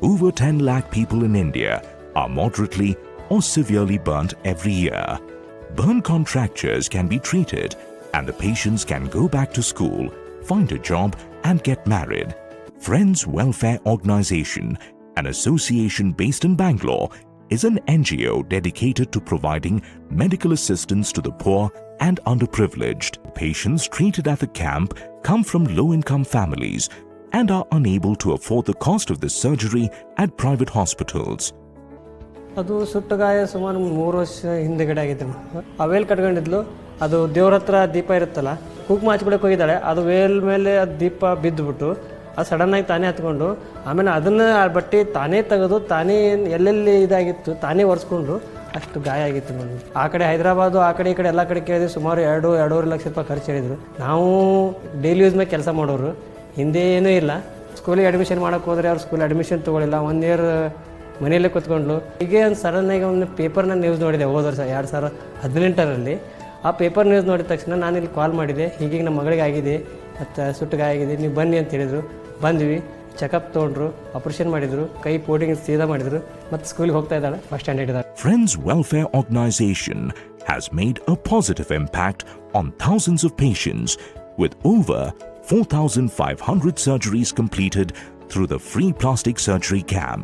Over 10 lakh people in India are moderately or severely burnt every year. Burn contractures can be treated and the patients can go back to school, find a job and get married. Friends Welfare Organization, an association based in Bangalore, is an NGO dedicated to providing medical assistance to the poor and underprivileged. Patients treated at the camp come from low-income families and are unable to afford the cost of the surgery at private hospitals. ಅದು ಸುಟ್ಟಗಾಯ ಸುಮಾರು 3 ವರ್ಷ ಹಿಂದೆಗಡೆ ಆಗಿತ್ತು. ಆ veil ಕಟ್ಕೊಂಡಿದ್ಲು, ಅದು ದೇವ್ರ ಹತ್ರ ದೀಪ ಇರುತ್ತಲ್ಲ, ಕುಂಕುಮ ಹಚ್ಕೊಳಕ್ಕೆ ಹೋಗಿದ್ದಾಳೆ, ಅದು ವೇಲ್ ಮೇಲೆ ಅದು ದೀಪ ಬಿದ್ದುಬಿಟ್ಟು ಅದು ಸಡನ್ನಾಗಿ ತಾನೇ ಹತ್ಕೊಂಡು, ಆಮೇಲೆ ಅದನ್ನು ಆ ಬಟ್ಟೆ ತಾನೇ ತೆಗೆದು ತಾನೇ ಎಲ್ಲೆಲ್ಲಿ ಇದಾಗಿತ್ತು ತಾನೇ ಒರೆಸ್ಕೊಂಡು ಅಷ್ಟು ಗಾಯ ಆಗಿತ್ತು ನನಗೆ. ಆ ಕಡೆ ಹೈದರಾಬಾದು ಆ ಕಡೆ ಈ ಕಡೆ ಎಲ್ಲ ಕಡೆ ಕೇಳಿದ್ವಿ, ಸುಮಾರು 2-2.5 ಲಕ್ಷ ರೂಪಾಯಿ ಖರ್ಚು ಹೇಳಿದರು. ನಾವು ಡೈಲಿ ಯೂಸ್ ಮೇಲೆ ಕೆಲಸ ಮಾಡೋರು, ಹಿಂದೆ ಏನೂ ಇಲ್ಲ. ಸ್ಕೂಲಿಗೆ ಅಡ್ಮಿಷನ್ ಮಾಡೋಕ್ಕೆ ಹೋದರೆ ಅವ್ರು ಸ್ಕೂಲ್ ಅಡ್ಮಿಷನ್ ತೊಗೊಳಿಲ್ಲ, 1 ಇಯರ್ ಮನೆಯಲ್ಲೇ ಕೂತ್ಕೊಂಡ್ಲು. ಹೀಗೆ ಒಂದು ಸಡನ್ನಾಗಿ ಒಂದು ಪೇಪರ್ನ ನ್ಯೂಸ್ ನೋಡಿದೆ ಹೋದ ವರ್ಷ 2018ರಲ್ಲಿ. ಆ ಪೇಪರ್ ನ್ಯೂಸ್ ನೋಡಿದ ತಕ್ಷಣ ನಾನು ಇಲ್ಲಿ ಕಾಲ್ ಮಾಡಿದೆ, ಹೀಗೆ ನಮ್ಮ ಮಗಳಿಗೆ ಆಗಿದೆ ಮತ್ತು ಸುಟ್ಟು ಗಾಯ ಆಗಿದೆ, ನೀವು ಬನ್ನಿ ಅಂತ ಹೇಳಿದರು. ಬಂದ್ವಿ, ಚೆಕಪ್ ತೊಗೊಂಡ್ರು, ಆಪರೇಷನ್ ಮಾಡಿದರು, ಕೈ ಪೋಟಿಂಗ್ ಸೀದಾ ಮಾಡಿದರು, ಮತ್ತು ಸ್ಕೂಲಿಗೆ ಹೋಗ್ತಾ ಇದ್ದಾಳೆ, ಫಸ್ಟ್ ಸ್ಟ್ಯಾಂಡರ್ಡ್ ಇದ್ದಾಳೆ. Friends Welfare Organization has made a positive impact on thousands of patients with over 4,500 surgeries completed through the free plastic surgery camp.